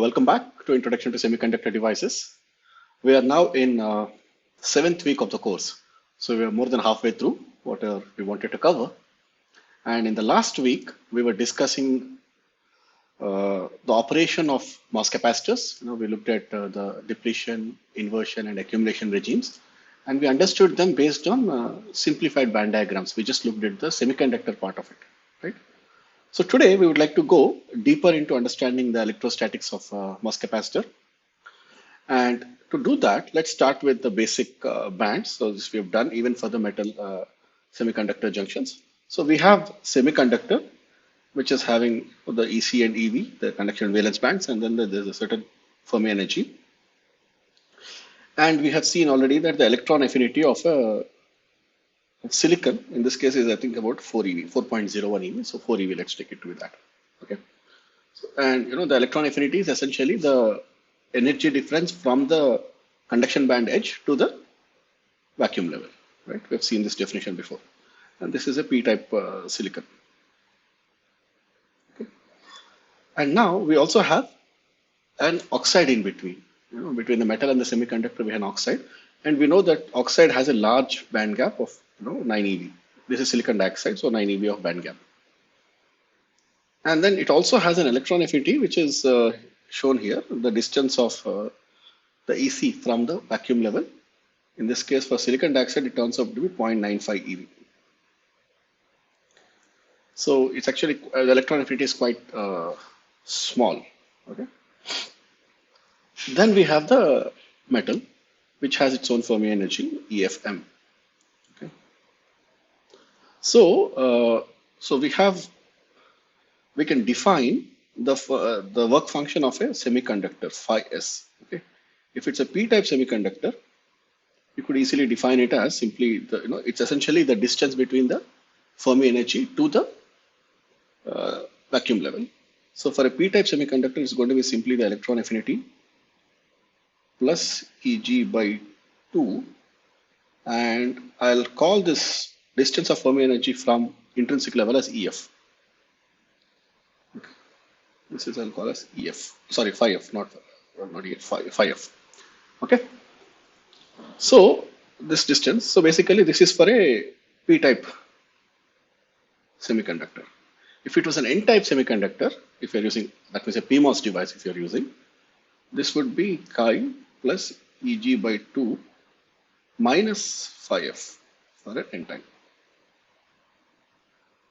Welcome back to Introduction to Semiconductor Devices. We are now in 7th week of the course. So we are more than halfway through what we wanted to cover. And in the last week, we were discussing the operation of MOS capacitors. We looked at the depletion, inversion, and accumulation regimes. And we understood them based on simplified band diagrams. We just looked at the semiconductor part of it, right? So today we would like to go deeper into understanding the electrostatics of MOS capacitor. And to do that, let's start with the basic bands. So this we have done even for the metal semiconductor junctions. So we have semiconductor, which is having the EC and EV, the conduction and valence bands, and then there's a certain Fermi energy. And we have seen already that the electron affinity of a silicon, in this case, is I think about 4 eV, 4.01 eV. So 4 eV, let's take it with that. Okay. So, and the electron affinity is essentially the energy difference from the conduction band edge to the vacuum level, right? We have seen this definition before. And this is a p-type silicon. Okay. And now we also have an oxide in between. Between the metal and the semiconductor, we have an oxide. And we know that oxide has a large band gap of 9 eV. This is silicon dioxide, so 9 eV of band gap. And then it also has an electron affinity, which is shown here, the distance of the EC from the vacuum level. In this case, for silicon dioxide, it turns out to be 0.95 eV. So it's actually, the electron affinity is quite small. Okay. Then we have the metal, which has its own Fermi energy, EFM. Okay. So, we can define the work function of a semiconductor, phi s. Okay. If it's a p-type semiconductor, you could easily define it as simply it's essentially the distance between the Fermi energy to the vacuum level. So for a p-type semiconductor, it's going to be simply the electron affinity plus Eg by 2, and I'll call this distance of Fermi energy from intrinsic level as EF. Okay. This is I'll call as EF. Sorry, phi f, not EF, phi f. Okay. So this distance. So basically, this is for a p-type semiconductor. If it was an n-type semiconductor, if you're using, that means a PMOS device, if you're using, this would be chi plus Eg by 2 minus phi f for an n-type,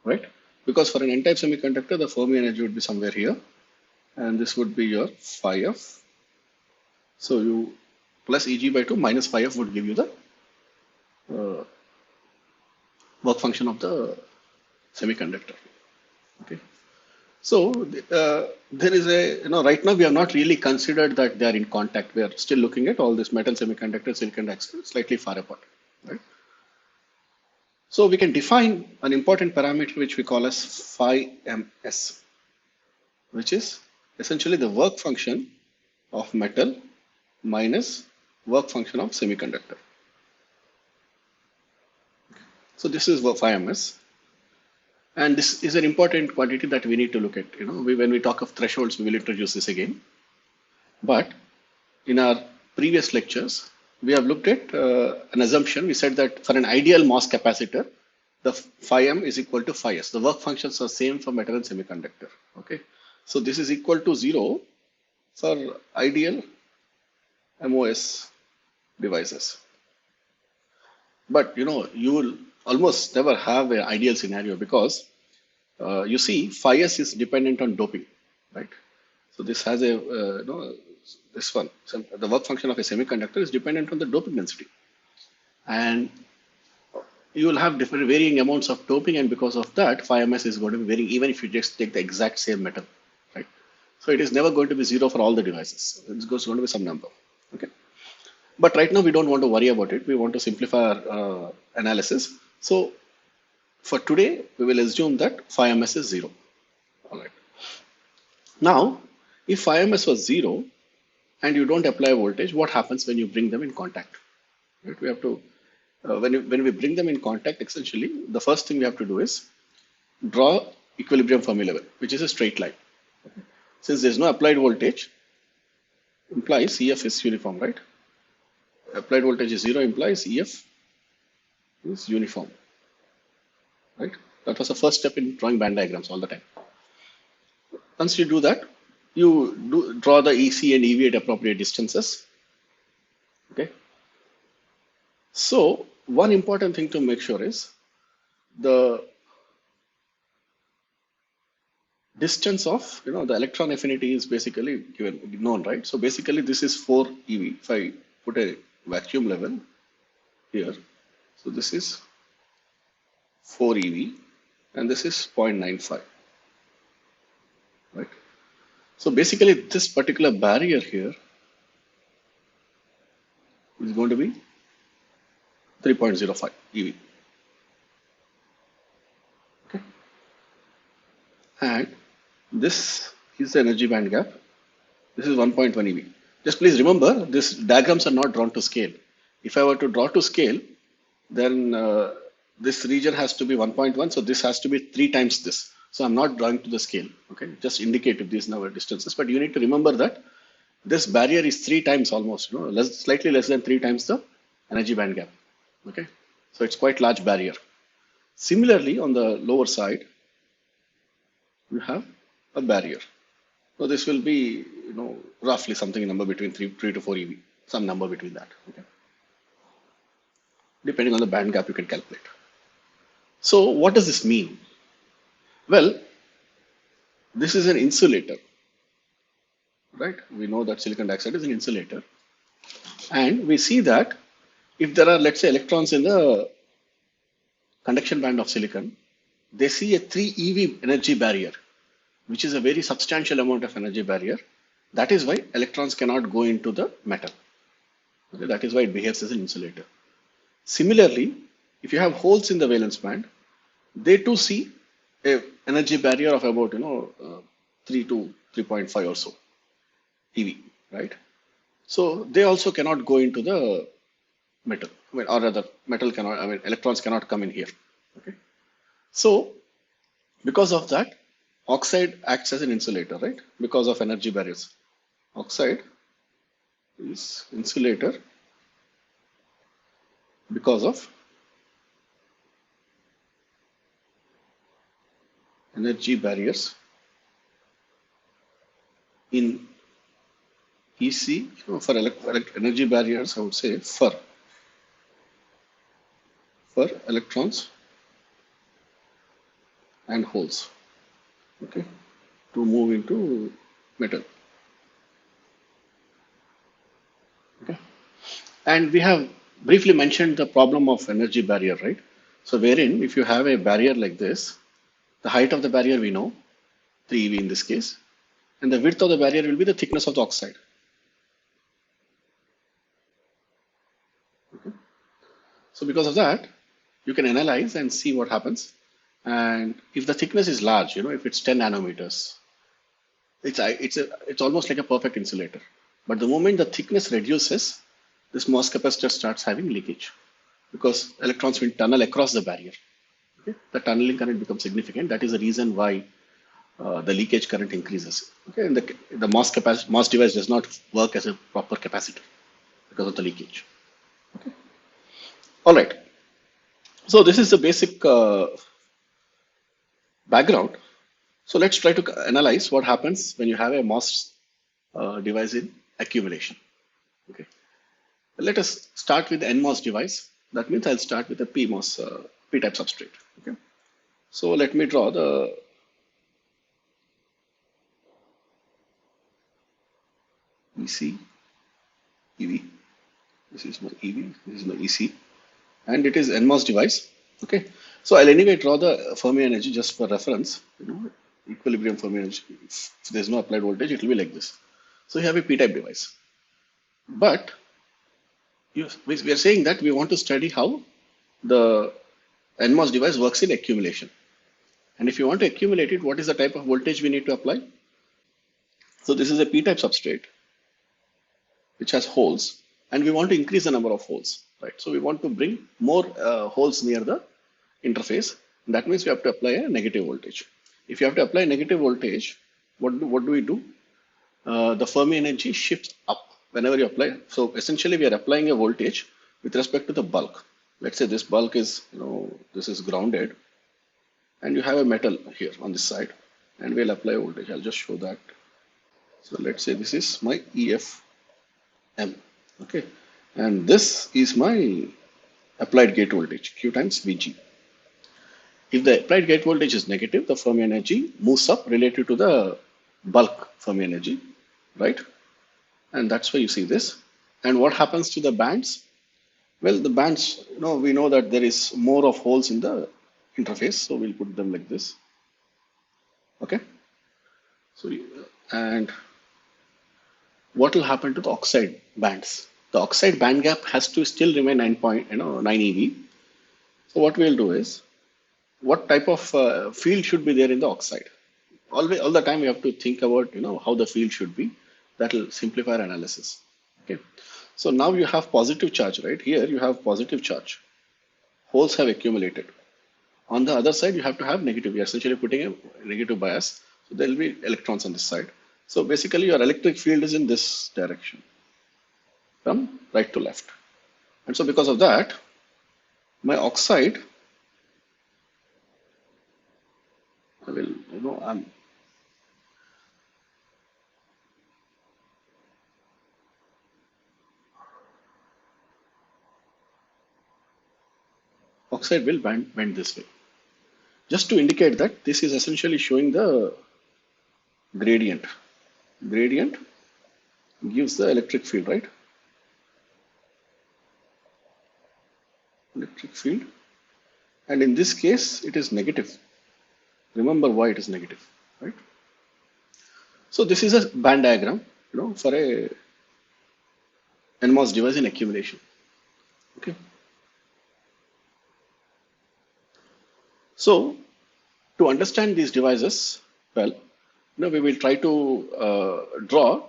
right? Because for an n-type semiconductor, the Fermi energy would be somewhere here, and this would be your phi f. So you plus Eg by 2 minus phi f would give you the work function of the semiconductor. Okay. So there is a, right now we have not really considered that they are in contact. We are still looking at all this metal semiconductor, silicon dioxide, slightly far apart, right? So we can define an important parameter which we call as phi ms, which is essentially the work function of metal minus work function of semiconductor. So this is phi ms. And this is an important quantity that we need to look at. When we talk of thresholds, we will introduce this again. But in our previous lectures, we have looked at an assumption. We said that for an ideal MOS capacitor, the phi m is equal to phi s. The work functions are same for metal and semiconductor. Okay, so this is equal to 0 for ideal MOS devices. But you will almost never have an ideal scenario because you see phi s is dependent on doping, right? So this has a this one. So the work function of a semiconductor is dependent on the doping density, and you will have different varying amounts of doping, and because of that, phi ms is going to be varying even if you just take the exact same metal, right? So it is never going to be 0 for all the devices. It's going to be some number. Okay. But right now we don't want to worry about it. We want to simplify our analysis. So for today, we will assume that phi ms is 0. All right. Now, if phi ms was 0 and you don't apply voltage, what happens when you bring them in contact? Right? We have to, when we bring them in contact, essentially, the first thing we have to do is draw equilibrium Fermi level, which is a straight line. Okay. Since there's no applied voltage, implies EF is uniform, right? Applied voltage is 0 implies EF is uniform, right? That was the first step in drawing band diagrams all the time. Once you do that, you draw the EC and EV at appropriate distances. Okay. So one important thing to make sure is the distance of the electron affinity is basically given known, right? So basically this is 4 EV. If I put a vacuum level here, so this is 4 EV and this is 0.95, right? So basically this particular barrier here is going to be 3.05 EV. Okay. And this is the energy band gap. This is 1.1 EV. Just please remember, these diagrams are not drawn to scale. If I were to draw to scale, then this region has to be 1.1. So this has to be 3 times this. So I'm not drawing to the scale. Okay, just indicate if these are distances. But you need to remember that this barrier is 3 times almost, slightly less than 3 times the energy band gap. Okay, so it's quite large barrier. Similarly, on the lower side, you have a barrier. So this will be, roughly something number between 3 to 4 EV, some number between that. Okay, depending on the band gap, you can calculate. So what does this mean? Well, this is an insulator, right? We know that silicon dioxide is an insulator, and we see that if there are, let's say, electrons in the conduction band of silicon, they see a 3 EV energy barrier, which is a very substantial amount of energy barrier. That is why electrons cannot go into the metal. Okay, that is why it behaves as an insulator. Similarly, if you have holes in the valence band, they too see a energy barrier of about 3 to 3.5 or so EV, right? So they also cannot go into the metal, or rather metal cannot, electrons cannot come in here. Okay, so because of that, oxide acts as an insulator, right? Because of energy barriers. Oxide is insulator because of energy barriers in EC. For energy barriers, I would say for electrons and holes, okay, to move into metal. Okay, and we have briefly mentioned the problem of energy barrier, right? So wherein if you have a barrier like this, the height of the barrier we know, 3 EV in this case, and the width of the barrier will be the thickness of the oxide. Okay. So because of that, you can analyze and see what happens. And if the thickness is large, if it's 10 nanometers, it's almost like a perfect insulator. But the moment the thickness reduces, this MOS capacitor starts having leakage because electrons will tunnel across the barrier. Okay? The tunneling current becomes significant. That is the reason why the leakage current increases. Okay, and the MOS device does not work as a proper capacitor because of the leakage. Okay. All right. So this is the basic background. So let's try to analyze what happens when you have a MOS device in accumulation. Okay. Let us start with the NMOS device. That means I'll start with a PMOS, P-type substrate. Okay. So let me draw the EC, EV. This is my EV, this is my EC, and it is NMOS device. Okay. So I'll anyway draw the Fermi energy just for reference. Equilibrium Fermi energy. If there's no applied voltage, it will be like this. So you have a P-type device. But we are saying that we want to study how the NMOS device works in accumulation. And if you want to accumulate it, what is the type of voltage we need to apply? So this is a P-type substrate which has holes, and we want to increase the number of holes, right? So we want to bring more holes near the interface. That means we have to apply a negative voltage. If you have to apply negative voltage, what do we do? the Fermi energy shifts up whenever you apply. So essentially, we are applying a voltage with respect to the bulk. Let's say this bulk is, this is grounded, and you have a metal here on this side, and we'll apply voltage. I'll just show that. So let's say this is my EFM, okay, and this is my applied gate voltage, Q times Vg. If the applied gate voltage is negative, the Fermi energy moves up relative to the bulk Fermi energy, right? And that's why you see this. And what happens to the bands? Well, the bands, we know that there is more of holes in the interface, so we'll put them like this. Okay. So, and what will happen to the oxide bands? The oxide band gap has to still remain 9 eV. So what we'll do is, what type of field should be there in the oxide? All the time we have to think about how the field should be. That will simplify our analysis. Okay. So now you have positive charge, right? Here you have positive charge. Holes have accumulated. On the other side, you have to have negative. You're essentially putting a negative bias. So there will be electrons on this side. So basically your electric field is in this direction, from right to left. And so because of that, my oxide, I will, oxide will bend this way. Just to indicate that this is essentially showing the gradient. Gradient gives the electric field, right? Electric field. And in this case, it is negative. Remember why it is negative, right? So this is a band diagram, for a NMOS device in accumulation. Okay. So to understand these devices, well, we will try to draw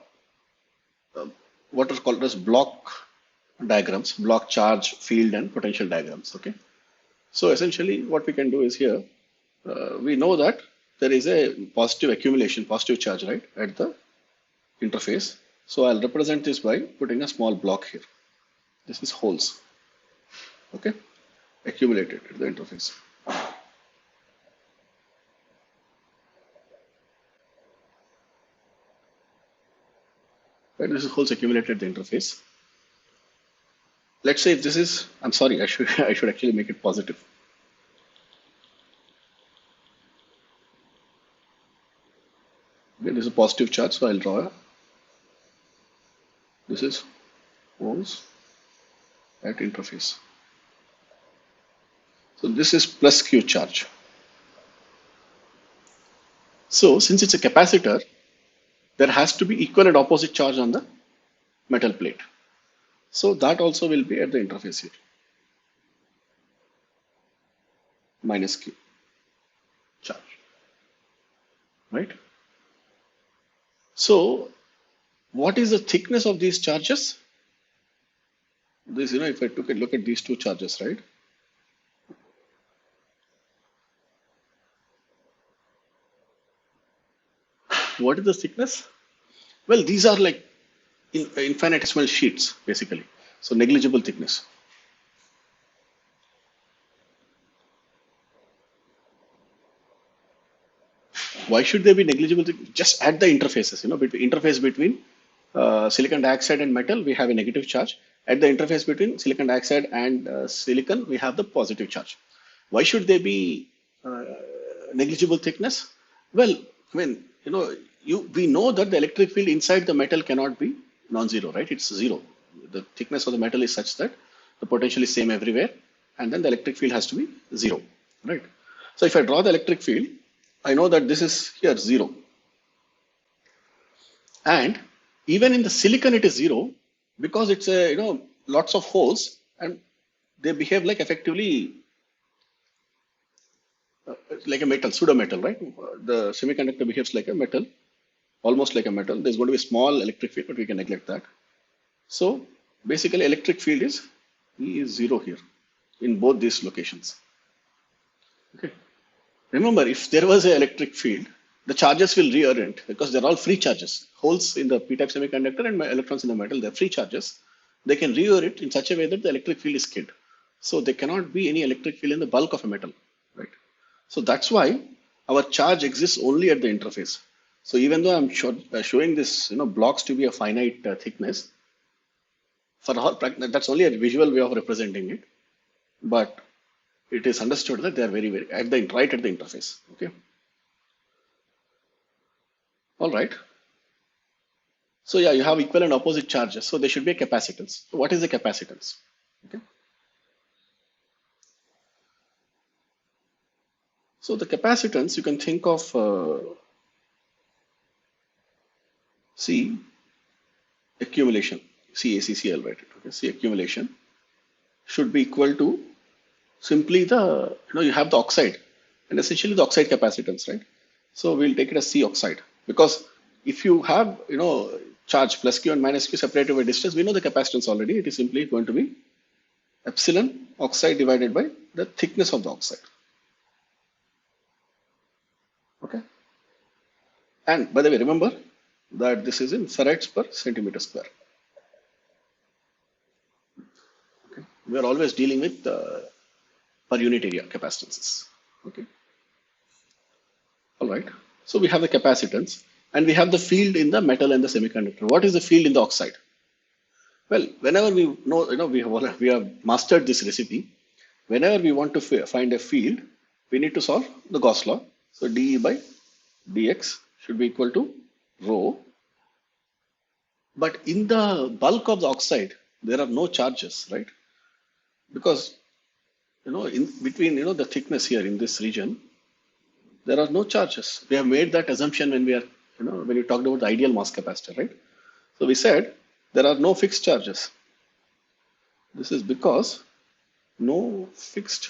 what is called as block diagrams, block charge, field, and potential diagrams. Okay. So essentially, what we can do is here, we know that there is a positive accumulation, positive charge, right, at the interface. So I'll represent this by putting a small block here. This is holes, okay, accumulated at the interface. Right, this is holes accumulated at the interface. Let's say if this is, I'm sorry, I should actually make it positive. Okay, this is a positive charge, so I'll draw this is holes at interface. So this is plus Q charge. So since it's a capacitor, there has to be equal and opposite charge on the metal plate. So that also will be at the interface here. Minus Q charge, right? So what is the thickness of these charges? This, if I took a look at these two charges, right? What is the thickness? Well, these are like infinitesimal sheets, basically. So negligible thickness. Why should they be negligible? Just at the interfaces, interface between silicon dioxide and metal, we have a negative charge. At the interface between silicon dioxide and silicon, we have the positive charge. Why should they be negligible thickness? Well, I mean, we know that the electric field inside the metal cannot be non-zero, right? It's zero. The thickness of the metal is such that the potential is same everywhere, and then the electric field has to be zero, right? So if I draw the electric field, I know that this is here 0. And even in the silicon, it is 0 because it's a, lots of holes and they behave like effectively like a metal, pseudo metal, right? The semiconductor behaves like a metal, almost like a metal. There's going to be a small electric field, but we can neglect that. So basically electric field is E is 0 here in both these locations. Okay. Remember, if there was an electric field, the charges will reorient because they're all free charges. Holes in the p-type semiconductor and electrons in the metal, they're free charges. They can reorient in such a way that the electric field is skewed. So there cannot be any electric field in the bulk of a metal, right? So that's why our charge exists only at the interface. So even though I'm showing this, blocks to be a finite thickness, for all that's only a visual way of representing it, but it is understood that they are very, very right at the interface. Okay. All right. So yeah, you have equal and opposite charges. So there should be a capacitance. So what is the capacitance? Okay. So the capacitance you can think of C accumulation, CACCL, right? Okay, C accumulation should be equal to simply the, you have the oxide and essentially the oxide capacitance, right? So we'll take it as C oxide because if you have, charge plus Q and minus Q separated by distance, we know the capacitance already. It is simply going to be epsilon oxide divided by the thickness of the oxide. Okay. And by the way, remember that this is in farads per centimeter square. Okay. We are always dealing with per unit area capacitances. Okay. All right. So we have the capacitance and we have the field in the metal and the semiconductor. What is the field in the oxide? Well, whenever we know, we have mastered this recipe. Whenever we want to find a field, we need to solve the Gauss law. So dE by dx should be equal to rho. But in the bulk of the oxide, there are no charges, right? Because, in between, the thickness here in this region, there are no charges. We have made that assumption when we are, when we talked about the ideal mass capacitor, right? So we said there are no fixed charges. This is because no fixed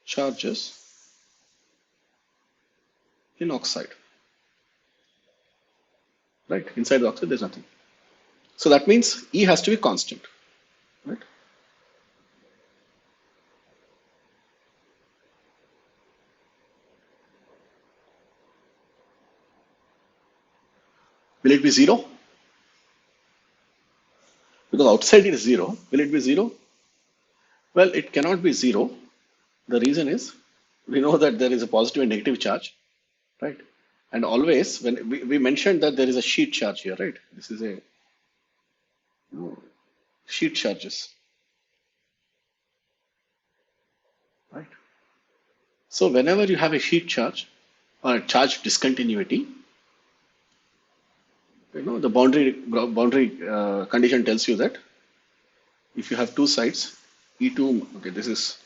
charges in oxide, right? Inside the oxide, there's nothing. So that means E has to be constant, right? Will it be 0? Because outside it is 0. Will it be 0? Well, it cannot be 0. The reason is we know that there is a positive and negative charge, right? And always when we mentioned that there is a sheet charge here, right? This is a sheet charges, right? So whenever you have a sheet charge or a charge discontinuity, the boundary condition tells you that if you have two sides, E2, okay, this is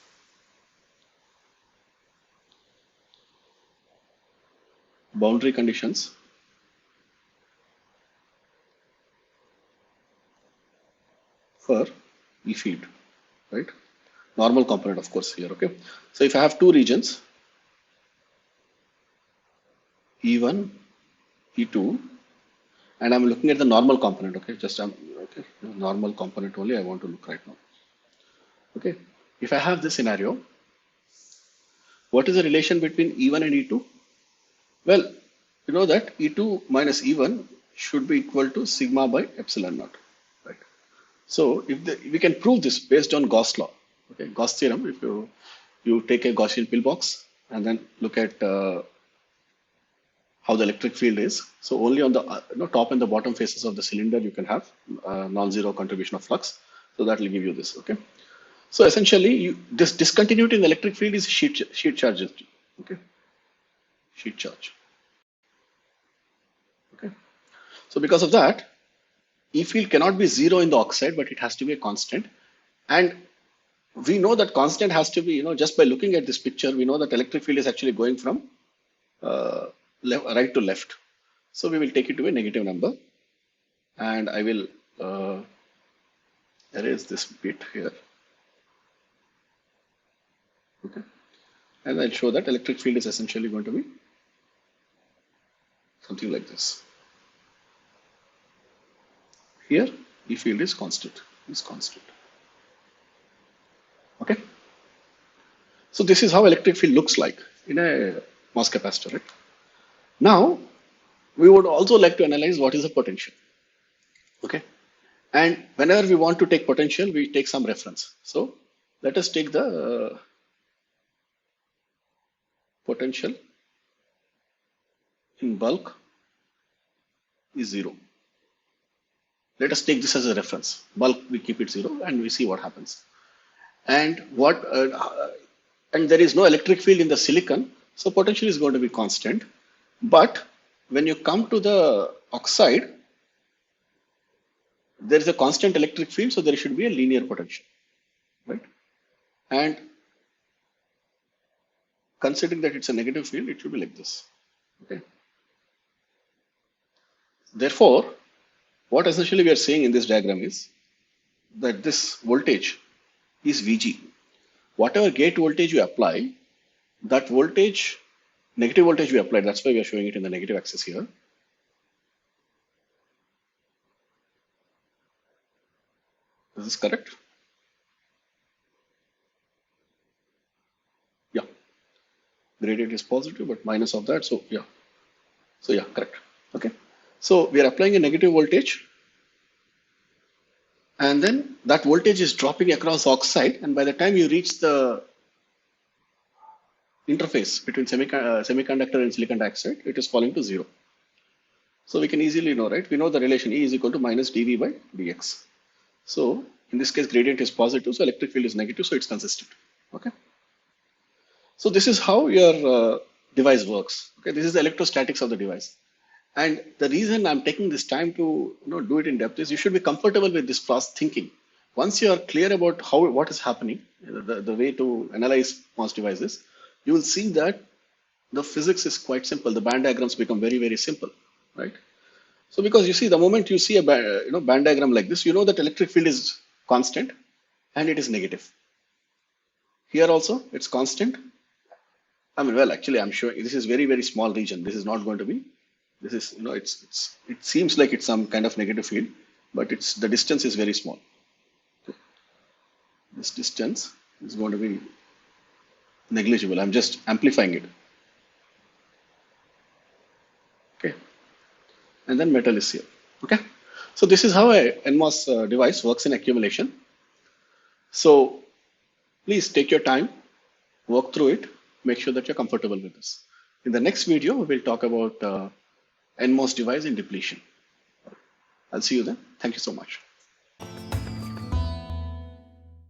boundary conditions for E field, right? Normal component, of course, here, okay? So if I have two regions, E1, E2, and I'm looking at the normal component, okay? Okay, normal component only I want to look right now. Okay, if I have this scenario, what is the relation between E1 and E2? Well, you know that E2 minus E1 should be equal to sigma by epsilon naught, right? So if we can prove this based on Gauss law, okay, Gauss theorem. If you take a Gaussian pillbox and then look at how the electric field is. So only on the top and the bottom faces of the cylinder you can have non-zero contribution of flux. So that will give you this. Okay. So essentially, this discontinuity in the electric field is sheet charges. Okay. Sheet charge. Okay. So because of that, E field cannot be 0 in the oxide, but it has to be a constant. And we know that constant has to be, just by looking at this picture, we know that electric field is actually going from right to left. So we will take it to a negative number, and I will erase this bit here. Okay, and I'll show that electric field is essentially going to be something like this. Here, E field is constant. Okay. So this is how electric field looks like in a MOS capacitor, right? Now, we would also like to analyze what is the potential. Okay. And whenever we want to take potential, we take some reference. So let us take the potential in bulk is 0. Let us take this as a reference. Bulk, we keep it 0 and we see what happens. And and there is no electric field in the silicon, so potential is going to be constant. But when you come to the oxide, there is a constant electric field, so there should be a linear potential, right? And considering that it's a negative field, it should be like this. Okay. Therefore, what essentially we are saying in this diagram is that this voltage is Vg. Whatever gate voltage you apply, that voltage, negative voltage we applied, that's why we are showing it in the negative axis here. Is this correct? Yeah. Gradient is positive, but minus of that, so yeah. So yeah, correct. Okay. So we are applying a negative voltage, and then that voltage is dropping across oxide, and by the time you reach the interface between semiconductor and silicon dioxide, it is falling to 0. So we can easily know, right? We know the relation E is equal to minus dV by dx. So in this case, gradient is positive, so electric field is negative, so it's consistent. Okay. So this is how your device works. Okay, this is the electrostatics of the device. And the reason I'm taking this time to do it in depth is you should be comfortable with this fast thinking. Once you are clear about what is happening, the way to analyze MOS devices, you will see that the physics is quite simple. The band diagrams become very, very simple, right? So because you see, the moment you see a band diagram like this, you know that electric field is constant and it is negative. Here also, it's constant. I mean, well, actually, I'm sure this is very, very small region. This is not going to be. This is, it seems like it's some kind of negative field, but the distance is very small. This distance is going to be negligible. I'm just amplifying it. Okay. And then metal is here. Okay. So this is how a NMOS device works in accumulation. So please take your time, work through it, make sure that you're comfortable with this. In the next video, we will talk about NMOS device in depletion. I'll see you then. Thank you so much.